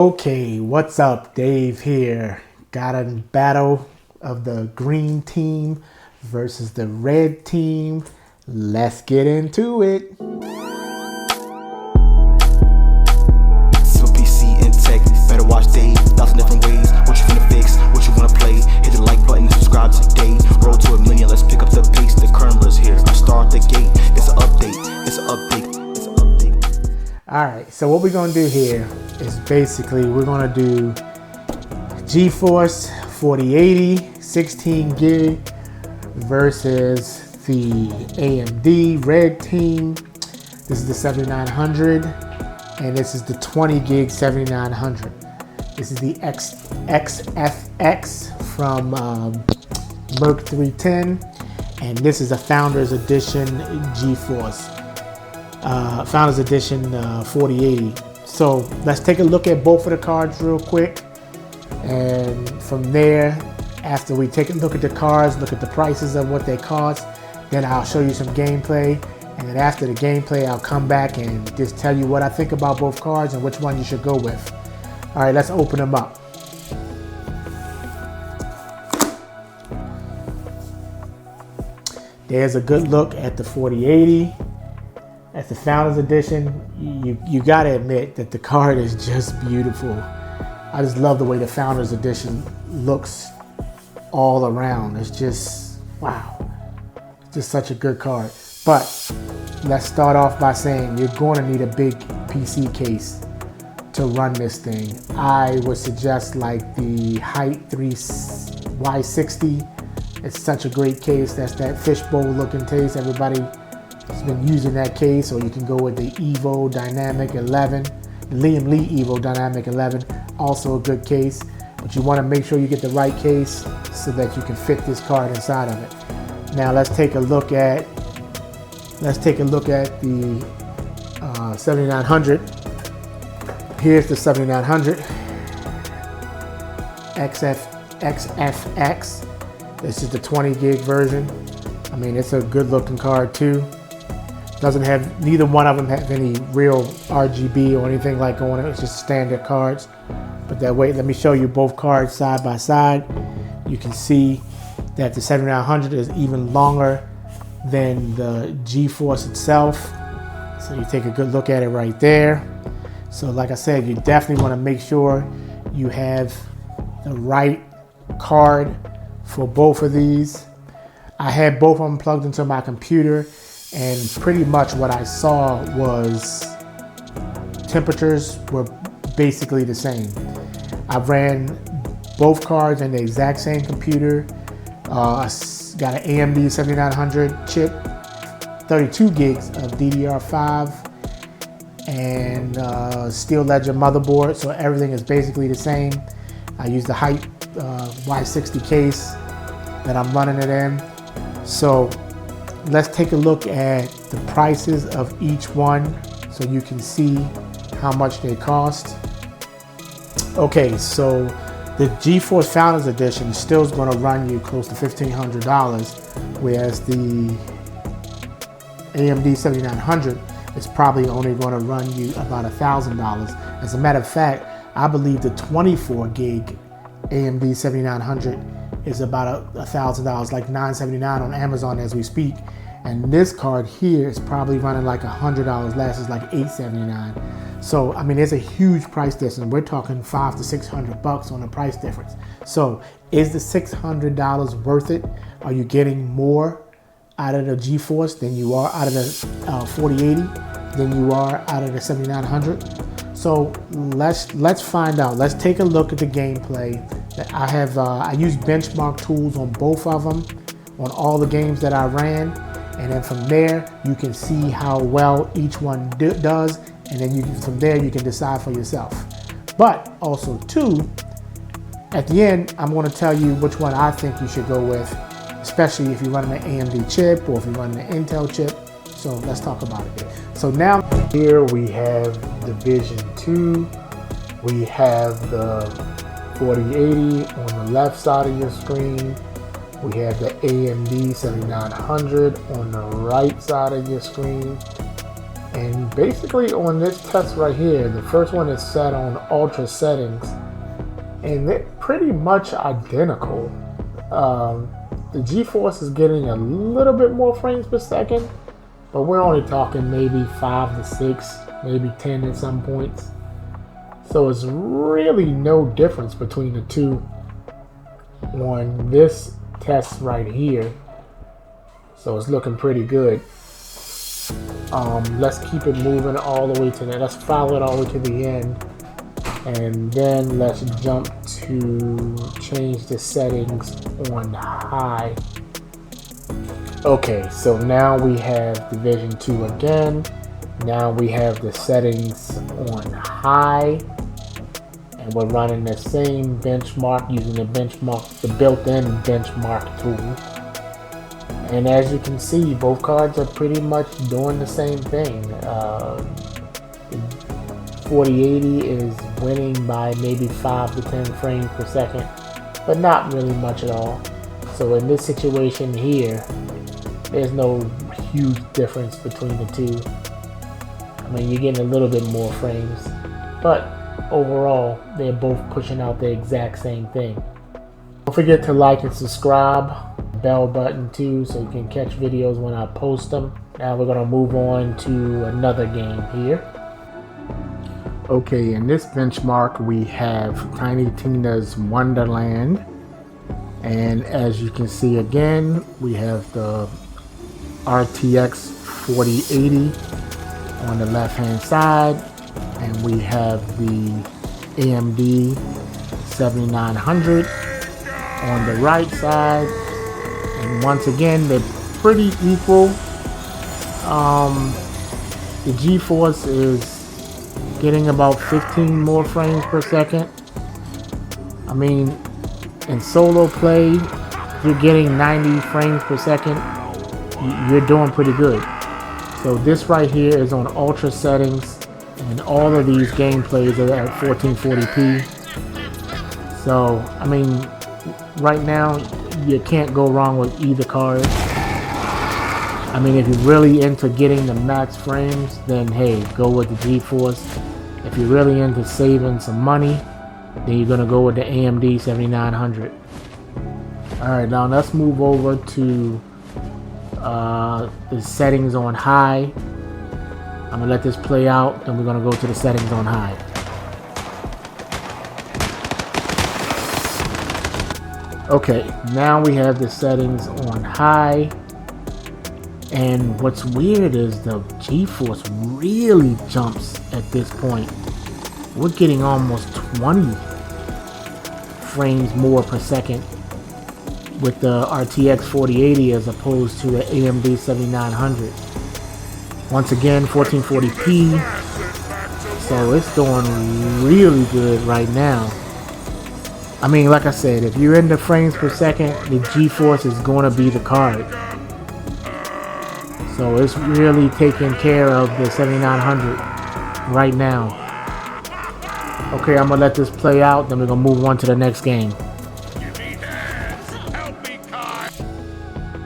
Okay, what's up? Dave here. Got a battle of the green team versus the red team. Let's get into it. Simple PC and tech, better watch Dave. 1,000 different ways. What you finna fix? What you wanna play? Hit the like button and subscribe today. Roll to 1,000,000. Let's pick up the pace. The kernel's here. I start the gate. It's an update. It's an update. It's an update. All right, so what we're gonna do here is basically we're gonna do GeForce 4080 16 gig versus the AMD red team. This is the 7900 and this is the 20 gig 7900. This is the XFX from Merc 310, and this is a Founders Edition GeForce. Founders Edition 4080. So let's take a look at both of the cards real quick, and from there, after we take a look at the cards, look at the prices of what they cost, then I'll show you some gameplay, and then after the gameplay I'll come back and just tell you what I think about both cards and which one you should go with. All right, let's open them up. There's a good look at the 4080. At the Founders Edition, you gotta admit that the card is just beautiful. I just love the way the Founders Edition looks all around. It's just, wow. It's just such a good card. But let's start off by saying you're gonna need a big PC case to run this thing. I would suggest like the Height 3Y60. It's such a great case. That's that fishbowl looking case. Everybody has been using that case, or you can go with the Evo Dynamic 11, the Liam Lee Evo Dynamic 11, also a good case. But you want to make sure you get the right case so that you can fit this card inside of it. Now let's take a look at the 7900. Here's the 7900 XFX. This is the 20 gig version. I mean, it's a good looking card too. Doesn't have, neither one of them have any real RGB or anything like on it. It's just standard cards. But that way, let me show you both cards side by side. You can see that the 7900 is even longer than the GeForce itself. So you take a good look at it right there. So like I said, you definitely want to make sure you have the right card for both of these. I had both of them plugged into my computer, and pretty much what I saw was temperatures were basically the same. I ran both cards in the exact same computer. I got an AMD 7900 chip, 32 gigs of DDR5, and Steel Ledger motherboard, so everything is basically the same. I used the Height Y60 case that I'm running it in. So let's take a look at the prices of each one so you can see how much they cost. Okay, so the GeForce Founders Edition still is going to run you close to $1,500, whereas the AMD 7900 is probably only going to run you about $1,000. As a matter of fact, I believe the 24 gig AMD 7900 is about $1,000, like $979 on Amazon as we speak. And this card here is probably running like $100 less, it's like $879. So, I mean, there's a huge price difference. We're talking $500 to $600 on the price difference. So is the $600 worth it? Are you getting more out of the GeForce than you are out of the 4080 than you are out of the 7900? So let's find out. Let's take a look at the gameplay. I use benchmark tools on both of them, on all the games that I ran. And then from there, you can see how well each one does. And then from there, you can decide for yourself. But also too, at the end, I'm going to tell you which one I think you should go with, especially if you're running an AMD chip or if you're running an Intel chip. So let's talk about it. So now here we have the Vision 2. We have the 4080 on the left side of your screen. We have the AMD 7900 on the right side of your screen. And basically on this test right here, the first one is set on ultra settings, and they're pretty much identical. The GeForce is getting a little bit more frames per second, but we're only talking maybe 5 to 6, maybe 10 at some points. So it's really no difference between the two on this test right here. So it's looking pretty good. Let's keep it moving all the way to the, let's follow it all the way to the end. And then let's jump to change the settings on high. Okay, so now we have Division 2 again. Now we have the settings on high. And we're running the same benchmark using the built-in benchmark tool. And as you can see, both cards are pretty much doing the same thing. 4080 is winning by maybe 5 to 10 frames per second, but not really much at all. So in this situation here, there's no huge difference between the two. I mean, you're getting a little bit more frames, but overall, they're both pushing out the exact same thing. Don't forget to like and subscribe. Bell button too, so you can catch videos when I post them. Now we're gonna move on to another game here. Okay, in this benchmark we have Tiny Tina's Wonderland, and as you can see again, we have the RTX 4080 on the left hand side, and we have the AMD 7900 on the right side. And once again, they're pretty equal. The GeForce is getting about 15 more frames per second. I mean, in solo play, if you're getting 90 frames per second, you're doing pretty good. So this right here is on ultra settings, and all of these gameplays are at 1440p. So, I mean, right now, you can't go wrong with either card. I mean, if you're really into getting the max frames, then hey, go with the GeForce. If you're really into saving some money, then you're gonna go with the AMD 7900. Alright, now let's move over to the settings on high. I'm gonna let this play out, then we're gonna go to the settings on high. Okay, now we have the settings on high, and what's weird is the GeForce really jumps at this point. We're getting almost 20 frames more per second with the RTX 4080 as opposed to the AMD 7900. Once again, 1440p, so it's doing really good right now. I mean, like I said, if you're into frames per second, the GeForce is going to be the card. So it's really taking care of the 7900 right now. Okay, I'm going to let this play out, then we're going to move on to the next game.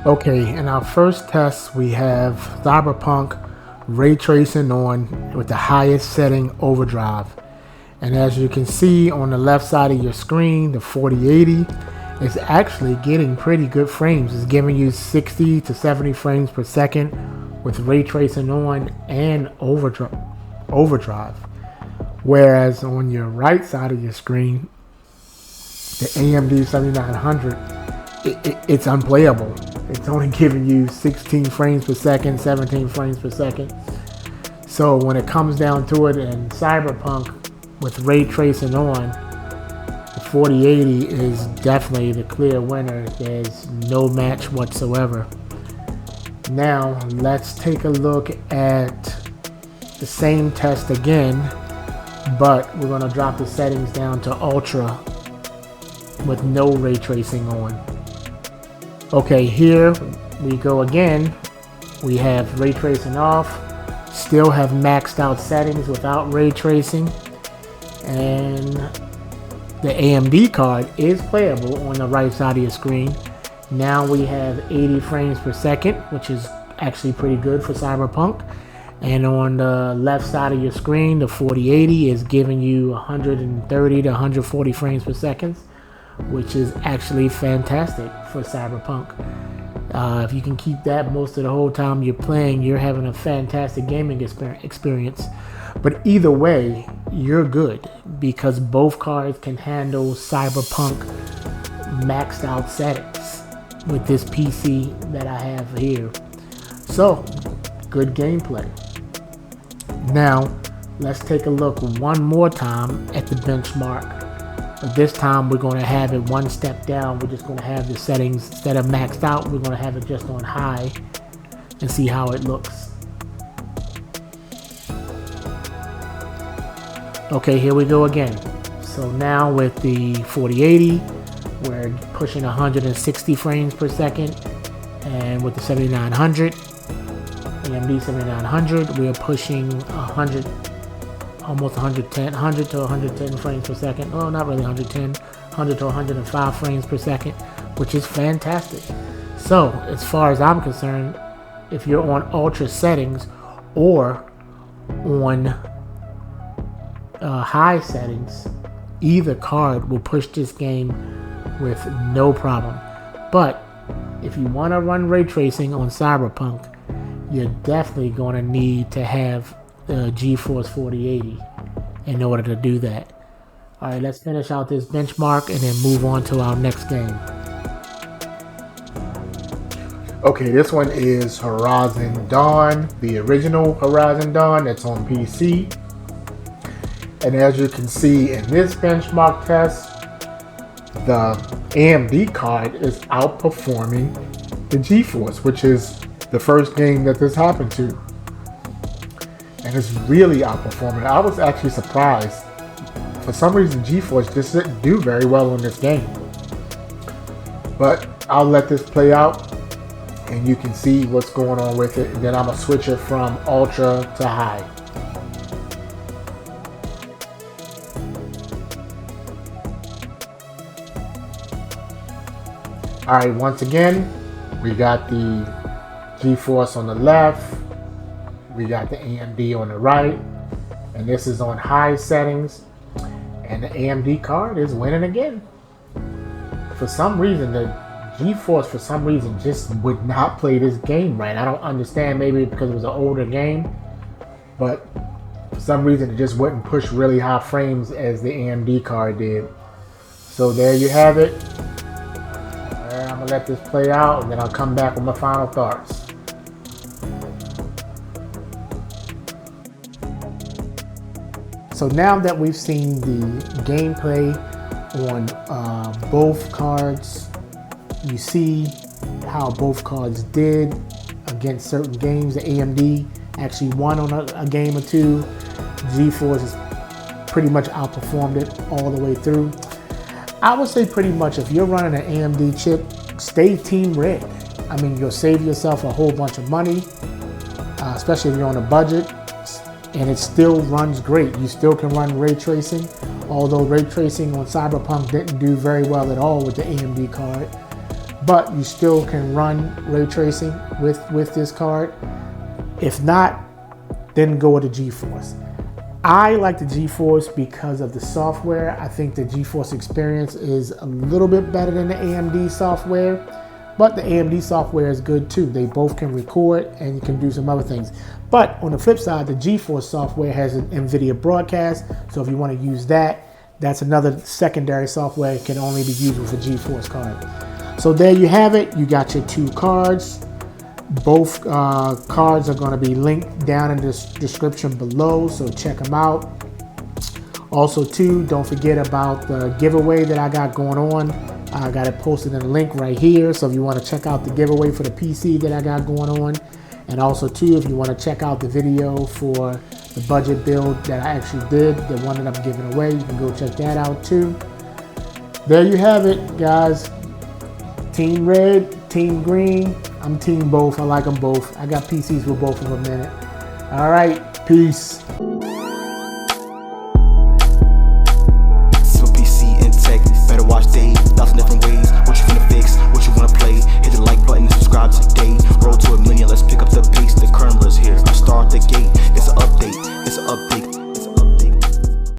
Okay, in our first test, we have Cyberpunk ray tracing on with the highest setting, overdrive. And as you can see on the left side of your screen, the 4080 is actually getting pretty good frames. It's giving you 60 to 70 frames per second with ray tracing on and overdrive. Whereas on your right side of your screen, the AMD 7900, it's unplayable. It's only giving you 16 frames per second, 17 frames per second. So when it comes down to it in Cyberpunk, with ray tracing on, the 4080 is definitely the clear winner. There's no match whatsoever. Now let's take a look at the same test again, but we're going to drop the settings down to ultra with no ray tracing on. Okay, here we go again. We have ray tracing off, still have maxed out settings without ray tracing. And the AMD card is playable on the right side of your screen. Now we have 80 frames per second, which is actually pretty good for Cyberpunk. And on the left side of your screen, the 4080 is giving you 130 to 140 frames per second, which is actually fantastic for Cyberpunk. If you can keep that most of the whole time you're playing, you're having a fantastic gaming experience. But either way, you're good because both cards can handle Cyberpunk maxed out settings with this PC that I have here. So, good gameplay. Now, let's take a look one more time at the benchmark. But this time we're going to have it one step down. We're just going to have the settings, instead of maxed out, we're going to have it just on high and see how it looks. Okay, here we go again. So now with the 4080, we're pushing 160 frames per second. And with the 7900, AMD 7900, we're pushing 100, almost 110, 100 to 110 frames per second. Oh, not really 110, 100 to 105 frames per second, which is fantastic. So, as far as I'm concerned, if you're on ultra settings or on high settings, either card will push this game with no problem. But if you want to run ray tracing on Cyberpunk, you're definitely going to need to have the GeForce 4080 in order to do that. Alright, let's finish out this benchmark and then move on to our next game. Okay, this one is Horizon Dawn, the original Horizon Dawn that's on PC. And as you can see in this benchmark test, the AMD card is outperforming the GeForce, which is the first game that this happened to. And it's really outperforming. I was actually surprised. For some reason, GeForce just didn't do very well on this game. But I'll let this play out and you can see what's going on with it. And then I'm going to switch it from ultra to high. Alright, once again, we got the GeForce on the left, we got the AMD on the right, and this is on high settings, and the AMD card is winning again. For some reason, the GeForce, for some reason, just would not play this game right. I don't understand, maybe because it was an older game, but for some reason it just wouldn't push really high frames as the AMD card did. So there you have it. I'm gonna let this play out and then I'll come back with my final thoughts. So now that we've seen the gameplay on both cards, you see how both cards did against certain games. The AMD actually won on a game or two. GeForce has pretty much outperformed it all the way through. I would say pretty much if you're running an AMD chip, stay Team Red. I mean, you'll save yourself a whole bunch of money, especially if you're on a budget, and it still runs great. You still can run ray tracing, although ray tracing on Cyberpunk didn't do very well at all with the AMD card. But you still can run ray tracing with this card. If not, then go with the GeForce. I like the GeForce because of the software. I think the GeForce experience is a little bit better than the AMD software, but the AMD software is good too. They both can record and you can do some other things. But on the flip side, the GeForce software has an Nvidia broadcast, so if you want to use that, that's another secondary software. It can only be used with a GeForce card. So there you have it. You got your two cards. Both cards are going to be linked down in the description below, so check them out. Also too, don't forget about the giveaway that I got going on. I got it posted in the link right here, so if you want to check out the giveaway for the PC that I got going on, and also too, if you want to check out the video for the budget build that I actually did, the one that I'm giving away, you can go check that out too. There you have it, guys. Team Red, Team Green. I'm team both. I like them both. I got PCs with both of them in it. All right, peace. So PC and tech, better watch day, 1,000 different ways. What you finna fix, what you wanna play, hit the like button and subscribe today. Roll to 1 million, let's pick up the pace, the kernel is here. I start the gate. update.